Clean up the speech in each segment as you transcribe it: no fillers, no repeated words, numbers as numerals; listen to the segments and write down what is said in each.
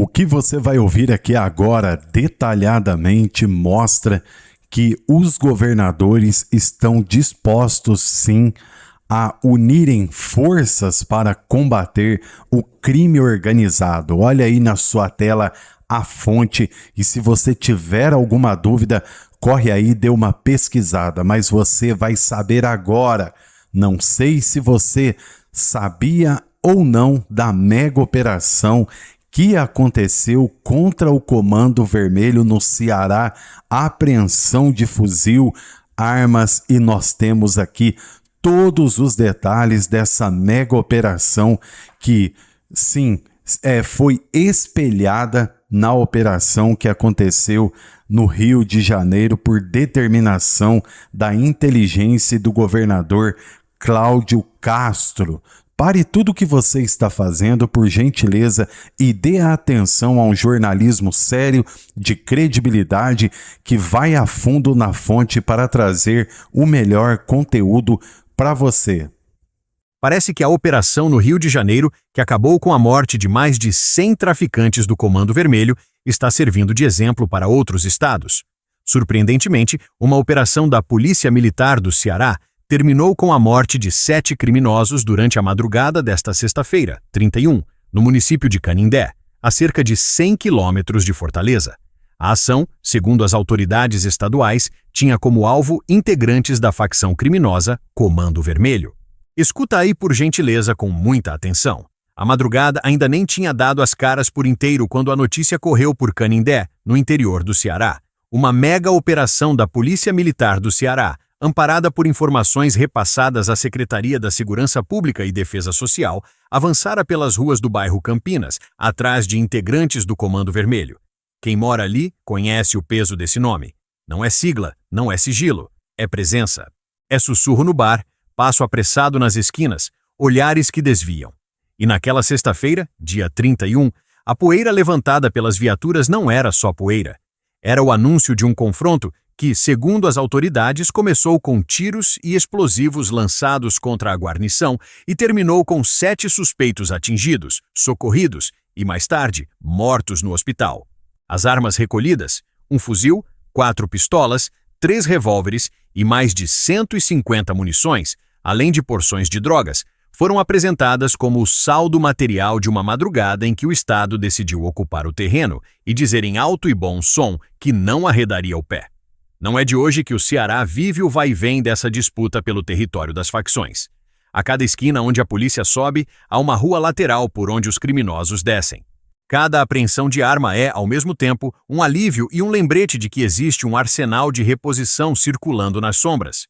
O que você vai ouvir aqui agora detalhadamente mostra que os governadores estão dispostos sim a unirem forças para combater o crime organizado. Olha aí na sua tela a fonte e se você tiver alguma dúvida, corre aí, dê uma pesquisada, mas você vai saber agora. Não sei se você sabia ou não da mega operação que aconteceu contra o Comando Vermelho no Ceará, apreensão de fuzil, armas, e nós temos aqui todos os detalhes dessa mega operação que, sim, foi espelhada na operação que aconteceu no Rio de Janeiro por determinação da inteligência do governador Cláudio Castro. Pare tudo o que você está fazendo, por gentileza, e dê atenção a um jornalismo sério, de credibilidade, que vai a fundo na fonte para trazer o melhor conteúdo para você. Parece que a operação no Rio de Janeiro, que acabou com a morte de mais de 100 traficantes do Comando Vermelho, está servindo de exemplo para outros estados. Surpreendentemente, uma operação da Polícia Militar do Ceará terminou com a morte de 7 criminosos durante a madrugada desta sexta-feira, 31, no município de Canindé, a cerca de 100 quilômetros de Fortaleza. A ação, segundo as autoridades estaduais, tinha como alvo integrantes da facção criminosa Comando Vermelho. Escuta aí por gentileza com muita atenção. A madrugada ainda nem tinha dado as caras por inteiro quando a notícia correu por Canindé, no interior do Ceará. Uma mega operação da Polícia Militar do Ceará, amparada por informações repassadas à Secretaria da Segurança Pública e Defesa Social, avançara pelas ruas do bairro Campinas, atrás de integrantes do Comando Vermelho. Quem mora ali conhece o peso desse nome. Não é sigla, não é sigilo, é presença. É sussurro no bar, passo apressado nas esquinas, olhares que desviam. E naquela sexta-feira, dia 31, a poeira levantada pelas viaturas não era só poeira. Era o anúncio de um confronto que, segundo as autoridades, começou com tiros e explosivos lançados contra a guarnição e terminou com 7 suspeitos atingidos, socorridos e, mais tarde, mortos no hospital. As armas recolhidas, um fuzil, 4 pistolas, 3 revólveres e mais de 150 munições, além de porções de drogas, foram apresentadas como o saldo material de uma madrugada em que o Estado decidiu ocupar o terreno e dizer em alto e bom som que não arredaria o pé. Não é de hoje que o Ceará vive o vai-vem dessa disputa pelo território das facções. A cada esquina onde a polícia sobe, há uma rua lateral por onde os criminosos descem. Cada apreensão de arma é, ao mesmo tempo, um alívio e um lembrete de que existe um arsenal de reposição circulando nas sombras.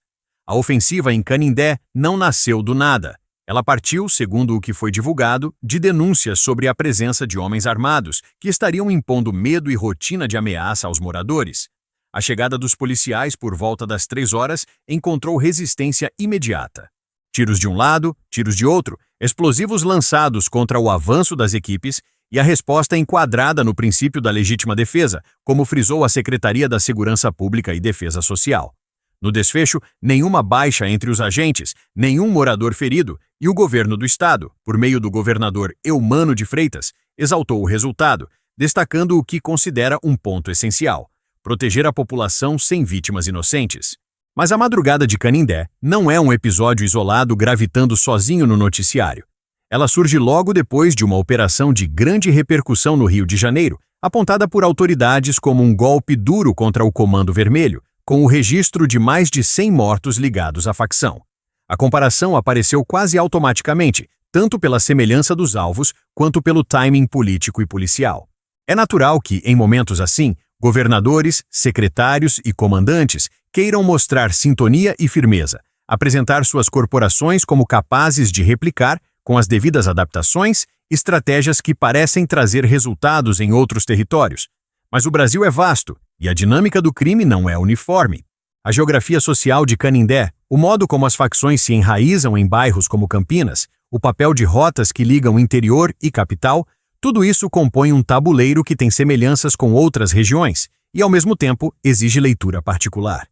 A ofensiva em Canindé não nasceu do nada. Ela partiu, segundo o que foi divulgado, de denúncias sobre a presença de homens armados que estariam impondo medo e rotina de ameaça aos moradores. A chegada dos policiais por volta das 3 horas encontrou resistência imediata. Tiros de um lado, tiros de outro, explosivos lançados contra o avanço das equipes e a resposta enquadrada no princípio da legítima defesa, como frisou a Secretaria da Segurança Pública e Defesa Social. No desfecho, nenhuma baixa entre os agentes, nenhum morador ferido e o governo do estado, por meio do governador Eumano de Freitas, exaltou o resultado, destacando o que considera um ponto essencial: proteger a população sem vítimas inocentes. Mas a madrugada de Canindé não é um episódio isolado gravitando sozinho no noticiário. Ela surge logo depois de uma operação de grande repercussão no Rio de Janeiro, apontada por autoridades como um golpe duro contra o Comando Vermelho, com o registro de mais de 100 mortos ligados à facção. A comparação apareceu quase automaticamente, tanto pela semelhança dos alvos quanto pelo timing político e policial. É natural que, em momentos assim, governadores, secretários e comandantes queiram mostrar sintonia e firmeza, apresentar suas corporações como capazes de replicar, com as devidas adaptações, estratégias que parecem trazer resultados em outros territórios. Mas o Brasil é vasto e a dinâmica do crime não é uniforme. A geografia social de Canindé, o modo como as facções se enraizam em bairros como Campinas, o papel de rotas que ligam interior e capital, tudo isso compõe um tabuleiro que tem semelhanças com outras regiões e, ao mesmo tempo, exige leitura particular.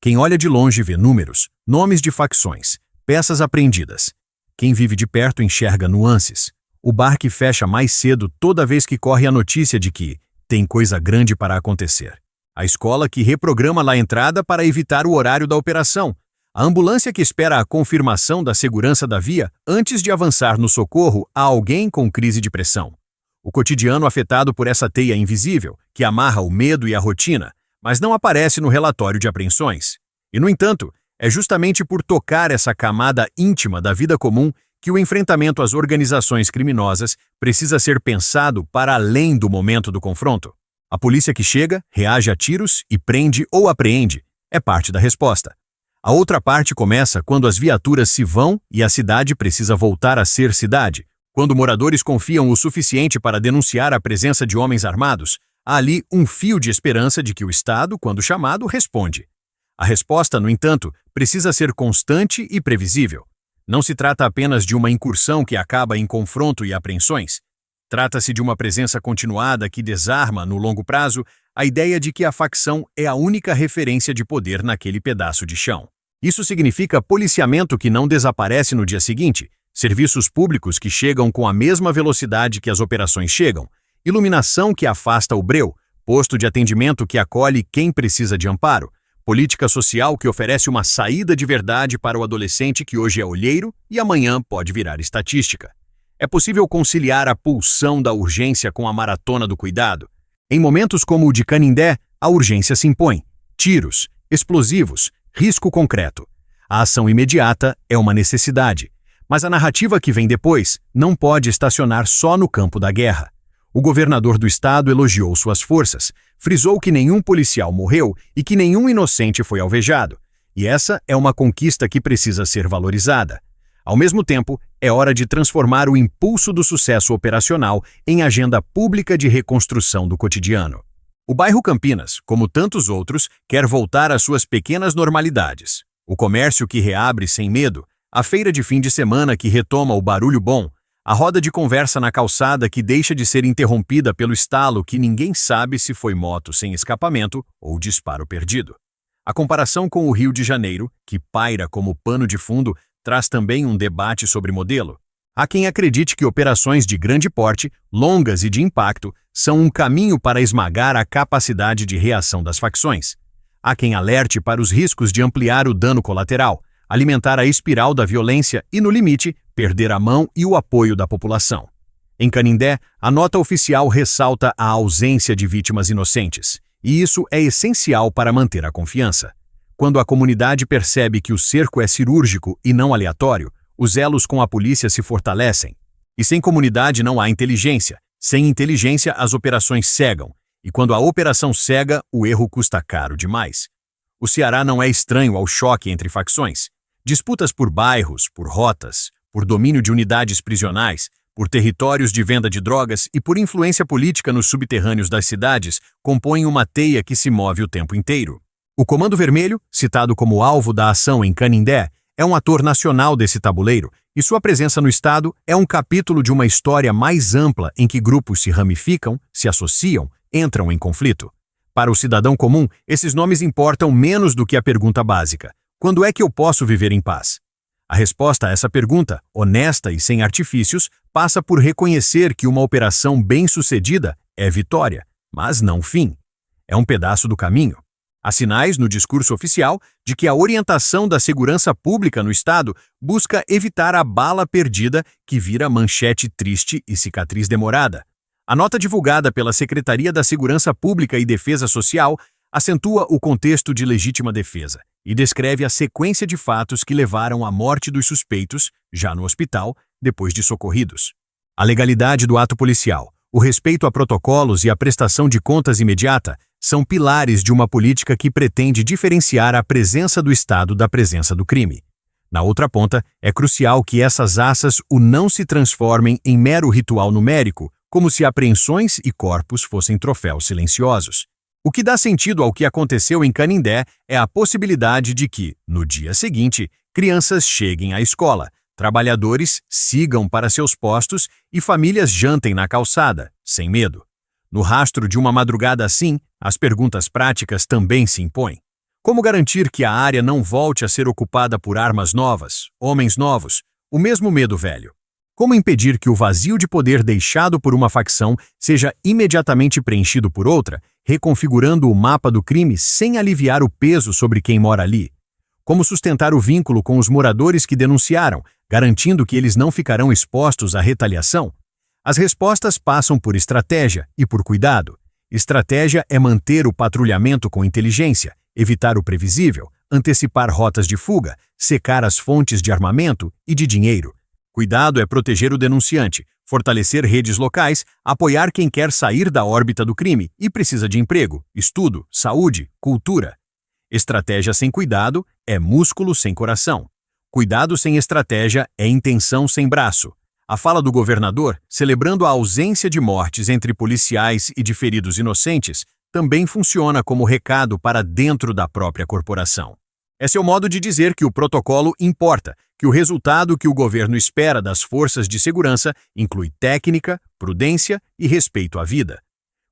Quem olha de longe vê números, nomes de facções, peças apreendidas. Quem vive de perto enxerga nuances. o bar que fecha mais cedo toda vez que corre a notícia de que tem coisa grande para acontecer, a escola que reprograma lá a entrada para evitar o horário da operação, a ambulância que espera a confirmação da segurança da via antes de avançar no socorro a alguém com crise de pressão. O cotidiano afetado por essa teia invisível, que amarra o medo e a rotina, mas não aparece no relatório de apreensões. E, no entanto, é justamente por tocar essa camada íntima da vida comum que o enfrentamento às organizações criminosas precisa ser pensado para além do momento do confronto. A polícia que chega, reage a tiros e prende ou apreende é parte da resposta. A outra parte começa quando as viaturas se vão e a cidade precisa voltar a ser cidade. Quando moradores confiam o suficiente para denunciar a presença de homens armados, há ali um fio de esperança de que o Estado, quando chamado, responde. A resposta, no entanto, precisa ser constante e previsível. Não se trata apenas de uma incursão que acaba em confronto e apreensões. Trata-se de uma presença continuada que desarma, no longo prazo, a ideia de que a facção é a única referência de poder naquele pedaço de chão. Isso significa policiamento que não desaparece no dia seguinte, serviços públicos que chegam com a mesma velocidade que as operações chegam, iluminação que afasta o breu, posto de atendimento que acolhe quem precisa de amparo, política social que oferece uma saída de verdade para o adolescente que hoje é olheiro e amanhã pode virar estatística. É possível conciliar a pulsão da urgência com a maratona do cuidado. Em momentos como o de Canindé, a urgência se impõe. Tiros, explosivos, risco concreto. A ação imediata é uma necessidade, mas a narrativa que vem depois não pode estacionar só no campo da guerra. O governador do estado elogiou suas forças, frisou que nenhum policial morreu e que nenhum inocente foi alvejado. E essa é uma conquista que precisa ser valorizada. Ao mesmo tempo, é hora de transformar o impulso do sucesso operacional em agenda pública de reconstrução do cotidiano. O bairro Campinas, como tantos outros, quer voltar às suas pequenas normalidades. O comércio que reabre sem medo, a feira de fim de semana que retoma o barulho bom, a roda de conversa na calçada que deixa de ser interrompida pelo estalo que ninguém sabe se foi moto sem escapamento ou disparo perdido. A comparação com o Rio de Janeiro, que paira como pano de fundo, traz também um debate sobre modelo. Há quem acredite que operações de grande porte, longas e de impacto, são um caminho para esmagar a capacidade de reação das facções. Há quem alerte para os riscos de ampliar o dano colateral, alimentar a espiral da violência e, no limite, perder a mão e o apoio da população. Em Canindé, a nota oficial ressalta a ausência de vítimas inocentes, e isso é essencial para manter a confiança. Quando a comunidade percebe que o cerco é cirúrgico e não aleatório, os elos com a polícia se fortalecem. E sem comunidade não há inteligência. Sem inteligência, as operações cegam. E quando a operação cega, o erro custa caro demais. O Ceará não é estranho ao choque entre facções. Disputas por bairros, por rotas, por domínio de unidades prisionais, por territórios de venda de drogas e por influência política nos subterrâneos das cidades compõem uma teia que se move o tempo inteiro. O Comando Vermelho, citado como alvo da ação em Canindé, é um ator nacional desse tabuleiro e sua presença no Estado é um capítulo de uma história mais ampla em que grupos se ramificam, se associam, entram em conflito. Para o cidadão comum, esses nomes importam menos do que a pergunta básica: quando é que eu posso viver em paz? A resposta a essa pergunta, honesta e sem artifícios, passa por reconhecer que uma operação bem-sucedida é vitória, mas não fim. É um pedaço do caminho. Há sinais no discurso oficial de que a orientação da segurança pública no Estado busca evitar a bala perdida que vira manchete triste e cicatriz demorada. A nota divulgada pela Secretaria da Segurança Pública e Defesa Social acentua o contexto de legítima defesa e descreve a sequência de fatos que levaram à morte dos suspeitos, já no hospital, depois de socorridos. A legalidade do ato policial, o respeito a protocolos e a prestação de contas imediata são pilares de uma política que pretende diferenciar a presença do Estado da presença do crime. Na outra ponta, é crucial que essas aças não se transformem em mero ritual numérico, como se apreensões e corpos fossem troféus silenciosos. O que dá sentido ao que aconteceu em Canindé é a possibilidade de que, no dia seguinte, crianças cheguem à escola, trabalhadores sigam para seus postos e famílias jantem na calçada, sem medo. No rastro de uma madrugada assim, as perguntas práticas também se impõem. Como garantir que a área não volte a ser ocupada por armas novas, homens novos, o mesmo medo velho? Como impedir que o vazio de poder deixado por uma facção seja imediatamente preenchido por outra, reconfigurando o mapa do crime sem aliviar o peso sobre quem mora ali? Como sustentar o vínculo com os moradores que denunciaram, garantindo que eles não ficarão expostos à retaliação? As respostas passam por estratégia e por cuidado. Estratégia é manter o patrulhamento com inteligência, evitar o previsível, antecipar rotas de fuga, secar as fontes de armamento e de dinheiro. Cuidado é proteger o denunciante, fortalecer redes locais, apoiar quem quer sair da órbita do crime e precisa de emprego, estudo, saúde, cultura. Estratégia sem cuidado é músculo sem coração. Cuidado sem estratégia é intenção sem braço. A fala do governador, celebrando a ausência de mortes entre policiais e de feridos inocentes, também funciona como recado para dentro da própria corporação. É seu modo de dizer que o protocolo importa, que o resultado que o governo espera das forças de segurança inclui técnica, prudência e respeito à vida.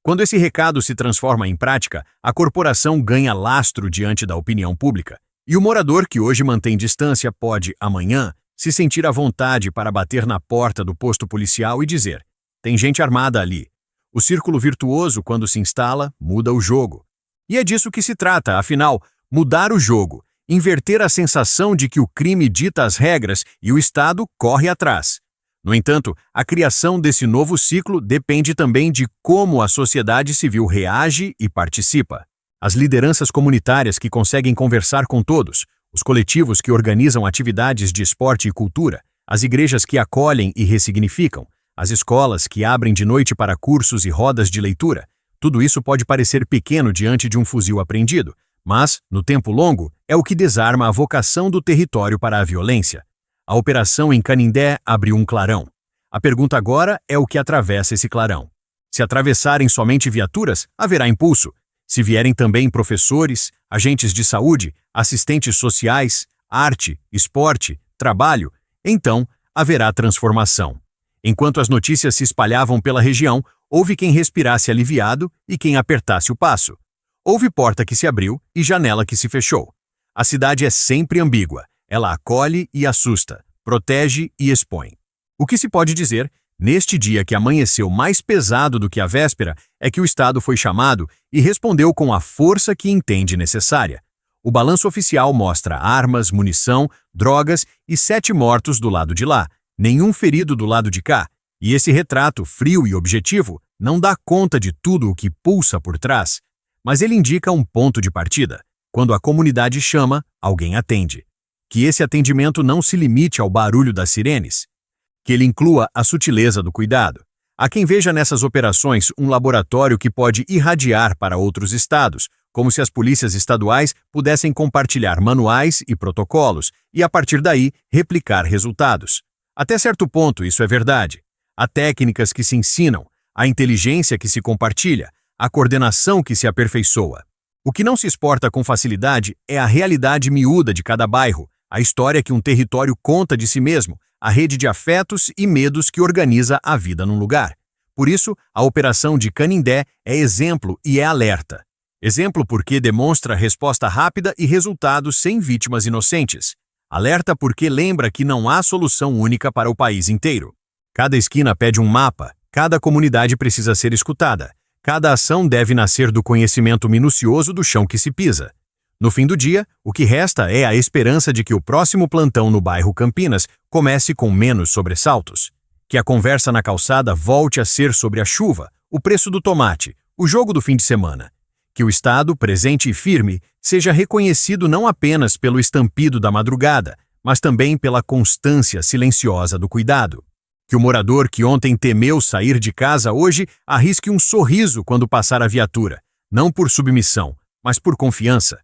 Quando esse recado se transforma em prática, a corporação ganha lastro diante da opinião pública. E o morador que hoje mantém distância pode, amanhã, se sentir à vontade para bater na porta do posto policial e dizer: tem gente armada ali. O círculo virtuoso, quando se instala, muda o jogo. E é disso que se trata, afinal, mudar o jogo, inverter a sensação de que o crime dita as regras e o Estado corre atrás. No entanto, a criação desse novo ciclo depende também de como a sociedade civil reage e participa. As lideranças comunitárias que conseguem conversar com todos, os coletivos que organizam atividades de esporte e cultura, as igrejas que acolhem e ressignificam, as escolas que abrem de noite para cursos e rodas de leitura, tudo isso pode parecer pequeno diante de um fuzil apreendido, mas, no tempo longo, é o que desarma a vocação do território para a violência. A operação em Canindé abriu um clarão. A pergunta agora é o que atravessa esse clarão. Se atravessarem somente viaturas, haverá impulso. Se vierem também professores, agentes de saúde, assistentes sociais, arte, esporte, trabalho, então haverá transformação. Enquanto as notícias se espalhavam pela região, houve quem respirasse aliviado e quem apertasse o passo. Houve porta que se abriu e janela que se fechou. A cidade é sempre ambígua. Ela acolhe e assusta, protege e expõe. O que se pode dizer, neste dia que amanheceu mais pesado do que a véspera, é que o Estado foi chamado e respondeu com a força que entende necessária. O balanço oficial mostra armas, munição, drogas e 7 mortos do lado de lá, nenhum ferido do lado de cá. E esse retrato, frio e objetivo, não dá conta de tudo o que pulsa por trás, mas ele indica um ponto de partida. Quando a comunidade chama, alguém atende. Que esse atendimento não se limite ao barulho das sirenes. Que ele inclua a sutileza do cuidado. Há quem veja nessas operações um laboratório que pode irradiar para outros estados, como se as polícias estaduais pudessem compartilhar manuais e protocolos e, a partir daí, replicar resultados. Até certo ponto, isso é verdade. Há técnicas que se ensinam, a inteligência que se compartilha, a coordenação que se aperfeiçoa. O que não se exporta com facilidade é a realidade miúda de cada bairro, a história que um território conta de si mesmo, a rede de afetos e medos que organiza a vida num lugar. Por isso, a operação de Canindé é exemplo e é alerta. Exemplo porque demonstra resposta rápida e resultados sem vítimas inocentes. Alerta porque lembra que não há solução única para o país inteiro. Cada esquina pede um mapa, cada comunidade precisa ser escutada. Cada ação deve nascer do conhecimento minucioso do chão que se pisa. No fim do dia, o que resta é a esperança de que o próximo plantão no bairro Campinas comece com menos sobressaltos. Que a conversa na calçada volte a ser sobre a chuva, o preço do tomate, o jogo do fim de semana. Que o Estado, presente e firme, seja reconhecido não apenas pelo estampido da madrugada, mas também pela constância silenciosa do cuidado. Que o morador que ontem temeu sair de casa hoje arrisque um sorriso quando passar a viatura, não por submissão, mas por confiança.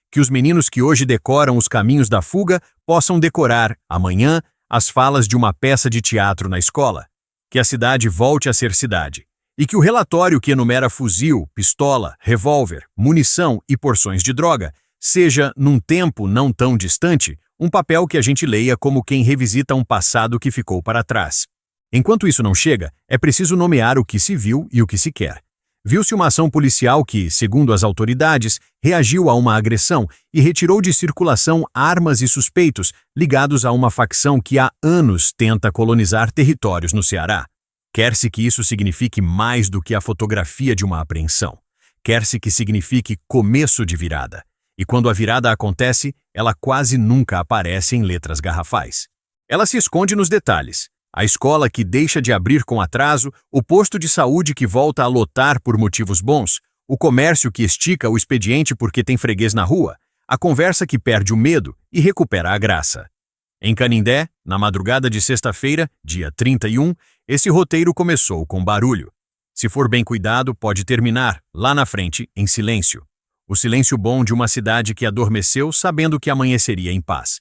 Que os meninos que hoje decoram os caminhos da fuga possam decorar, amanhã, as falas de uma peça de teatro na escola. Que a cidade volte a ser cidade. E que o relatório que enumera fuzil, pistola, revólver, munição e porções de droga seja, num tempo não tão distante, um papel que a gente leia como quem revisita um passado que ficou para trás. Enquanto isso não chega, é preciso nomear o que se viu e o que se quer. Viu-se uma ação policial que, segundo as autoridades, reagiu a uma agressão e retirou de circulação armas e suspeitos ligados a uma facção que há anos tenta colonizar territórios no Ceará. Quer-se que isso signifique mais do que a fotografia de uma apreensão. Quer-se que signifique começo de virada. E quando a virada acontece, ela quase nunca aparece em letras garrafais. Ela se esconde nos detalhes. A escola que deixa de abrir com atraso, o posto de saúde que volta a lotar por motivos bons, o comércio que estica o expediente porque tem freguês na rua, a conversa que perde o medo e recupera a graça. Em Canindé, na madrugada de sexta-feira, dia 31, esse roteiro começou com barulho. Se for bem cuidado, pode terminar, lá na frente, em silêncio. O silêncio bom de uma cidade que adormeceu sabendo que amanheceria em paz.